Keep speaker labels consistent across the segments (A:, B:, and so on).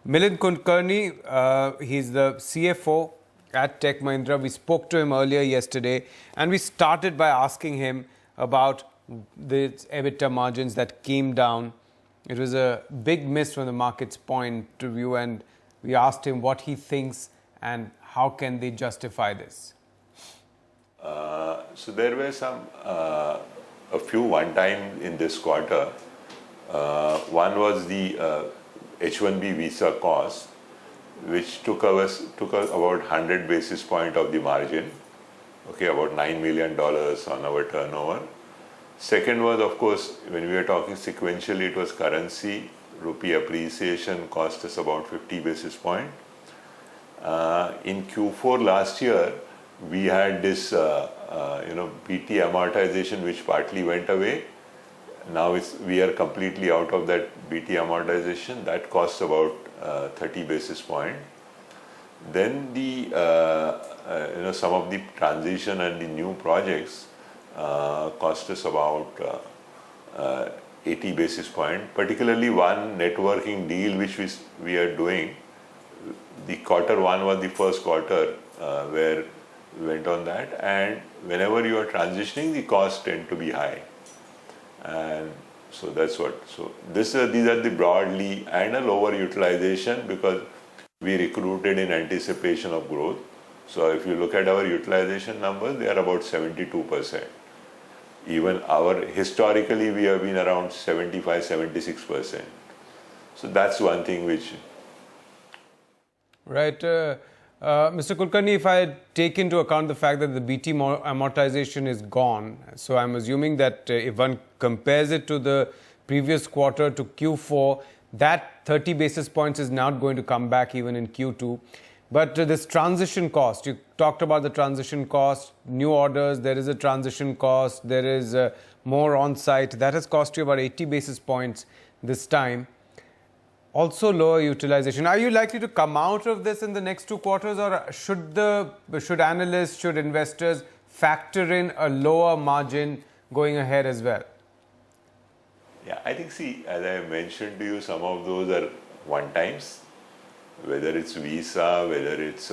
A: Milind Kulkarni, he's the CFO at Tech Mahindra. We spoke to him earlier yesterday, and we started by asking him about the EBITDA margins that came down. It was a big miss from the market's point of view, and we asked him what he thinks and how can they justify this.
B: So there were a few one-time in this quarter. One was the H-1B visa cost, which took us about 100 basis point of the margin, okay, about $9 million on our turnover. Second was, of course, when we were talking sequentially, it was currency. Rupee appreciation cost us about 50 basis point. In Q4 last year, we had this, BT amortization, which partly went away. Now we are completely out of that BT amortization. That costs about 30 basis point. Then the some of the transition and the new projects cost us about 80 basis point. Particularly one networking deal which we are doing. The quarter one was the first quarter where we went on that, and whenever you are transitioning, the costs tend to be high. And so that's what. So these are the broadly, and a lower utilization because we recruited in anticipation of growth. So if you look at our utilization numbers, they are about 72%. Even historically, we have been around 75-76%. So that's one thing which.
A: Right. Mr. Kulkarni, if I take into account the fact that the BT amortization is gone, so I'm assuming that if one compares it to the previous quarter to Q4, that 30 basis points is not going to come back even in Q2. But this transition cost, you talked about the transition cost, new orders, there is a transition cost, there is more on-site. That has cost you about 80 basis points this time. Also lower utilization. Are you likely to come out of this in the next 2 quarters, or should analysts, should investors factor in a lower margin going ahead as well?
B: Yeah, I think, as I mentioned to you, some of those are one-times, whether it's visa, whether it's,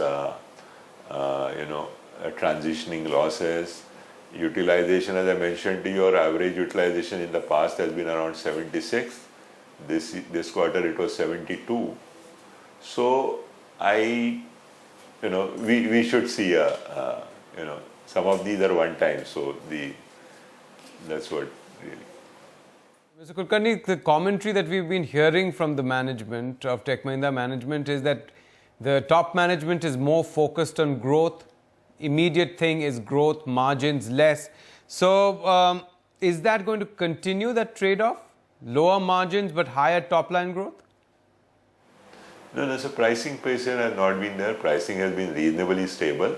B: transitioning losses. Utilization, as I mentioned to you, our average utilization in the past has been around 76. This quarter it was 72. So we should see some of these are one time. So that's what really.
A: Mr. Kulkarni, the commentary that we've been hearing from the management of Tech Mahindra management is that the top management is more focused on growth. Immediate thing is growth, margins less. So is that going to continue, that trade-off? Lower margins but higher top-line growth?
B: No, so pricing pressure has not been there. Pricing has been reasonably stable.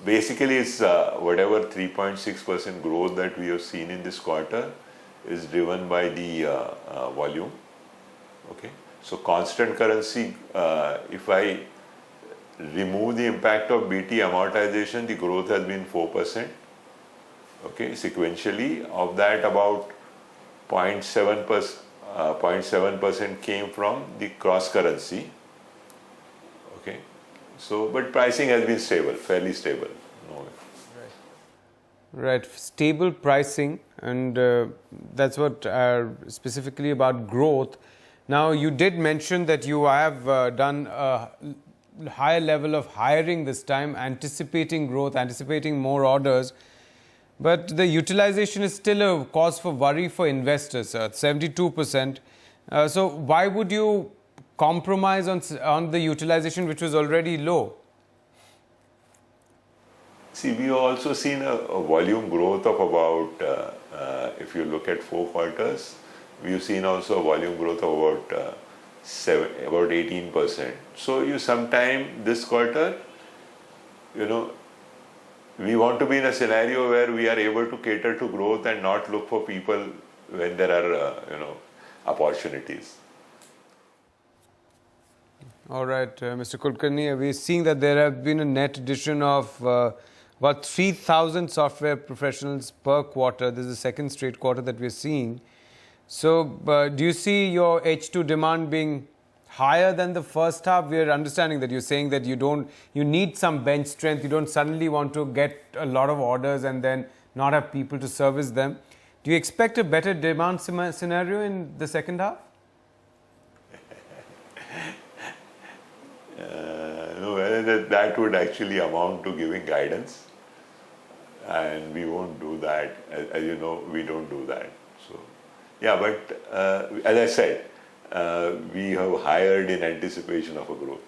B: Basically, it's whatever 3.6% growth that we have seen in this quarter is driven by the volume. Okay, so constant currency, if I remove the impact of BT amortization, the growth has been 4%. Okay, sequentially, of that about 0.7% came from the cross currency. Okay, so but pricing has been stable, fairly stable. No.
A: Right, stable pricing, and that's what specifically about growth. Now, you did mention that you have done a higher level of hiring this time, anticipating growth, anticipating more orders. But the utilization is still a cause for worry for investors, 72%. So why would you compromise on the utilization, which was already low?
B: See, we have also seen a volume growth of about, if you look at 4 quarters, we've seen also a volume growth of about 18%. So sometime this quarter, we want to be in a scenario where we are able to cater to growth and not look for people when there are, opportunities.
A: All right, Mr. Kulkarni, we're seeing that there have been a net addition of about 3,000 software professionals per quarter. This is the second straight quarter that we're seeing. So do you see your H2 demand being higher than the first half? We are understanding that you're saying that you need some bench strength. You don't suddenly want to get a lot of orders and then not have people to service them. Do you expect a better demand scenario in the second half?
B: No, whether that would actually amount to giving guidance, and we won't do that. As you know, we don't do that. So, yeah, but as I said, we have hired in anticipation of a growth.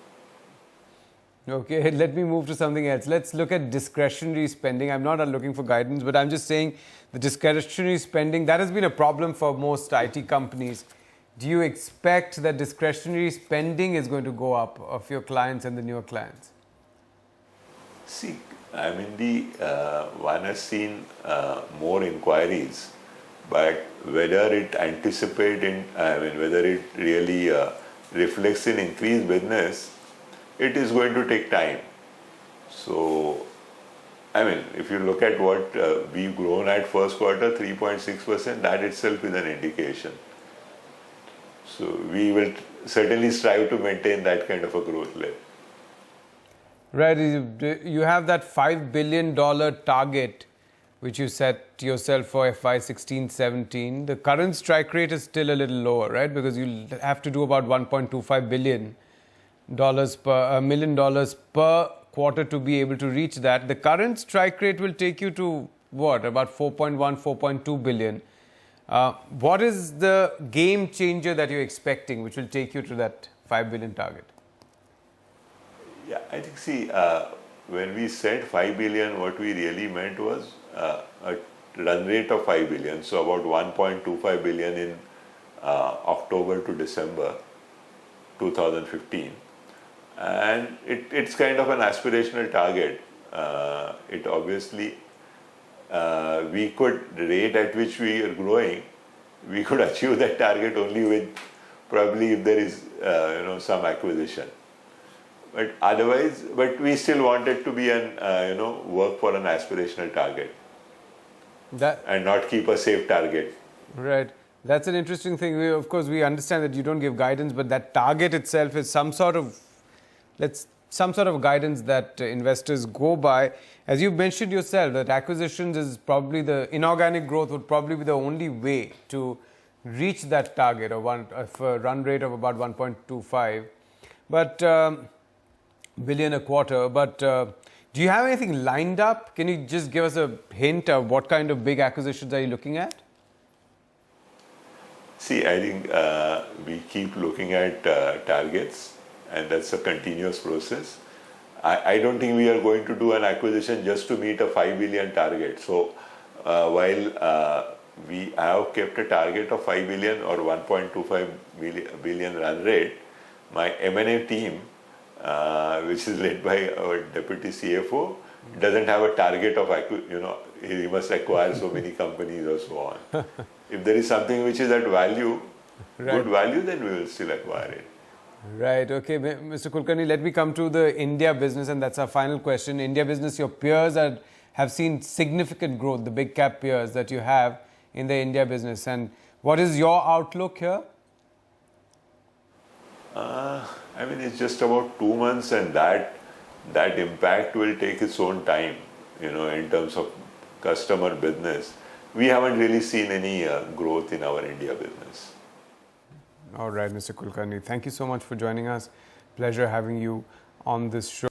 A: Okay, let me move to something else. Let's look at discretionary spending. I'm not looking for guidance, but I'm just saying the discretionary spending, that has been a problem for most IT companies. Do you expect that discretionary spending is going to go up of your clients and the newer clients?
B: See, I mean, one has seen more inquiries, but whether it whether it really reflects in increased business, it is going to take time. So, I mean, if you look at what we've grown at first quarter, 3.6%, that itself is an indication. So, we will certainly strive to maintain that kind of a growth level.
A: Right, you have that $5 billion target which you set yourself for FY 16-17. The current strike rate is still a little lower, right? Because you have to do about $1.25 billion per quarter to be able to reach that. The current strike rate will take you to what? About 4.1, 4.2 billion. What is the game changer that you're expecting which will take you to that 5 billion target?
B: Yeah, I think, see, when we said 5 billion, what we really meant was a run rate of 5 billion. So about 1.25 billion in October to December 2015. And it's kind of an aspirational target. It obviously, we could, the rate at which we are growing, we could achieve that target only with probably if there is some acquisition. But otherwise, but we still wanted to be work for an aspirational target and not keep a safe target.
A: Right. That's an interesting thing. Of course, we understand that you don't give guidance, but that target itself is some sort of guidance that investors go by. As you mentioned yourself, that acquisitions is probably the inorganic growth would probably be the only way to reach that target of a run rate of about 1.25. But billion a quarter. But do you have anything lined up? Can you just give us a hint of what kind of big acquisitions are you looking at?
B: See, I think we keep looking at targets, and that's a continuous process. I don't think we are going to do an acquisition just to meet a 5 billion target. So while we have kept a target of 5 billion or 1.25 billion run rate, my M&A team, which is led by our deputy CFO, doesn't have a target of, he must acquire so many companies or so on. If there is something which is at value, good value, then we will still acquire it.
A: Right. Okay, Mr. Kulkarni, let me come to the India business, and that's our final question. India business, your peers have seen significant growth, the big cap peers that you have in the India business. And what is your outlook here?
B: I mean, it's just about 2 months, and that impact will take its own time, in terms of customer business. We haven't really seen any growth in our India business.
A: All right, Mr. Kulkarni, thank you so much for joining us. Pleasure having you on this show.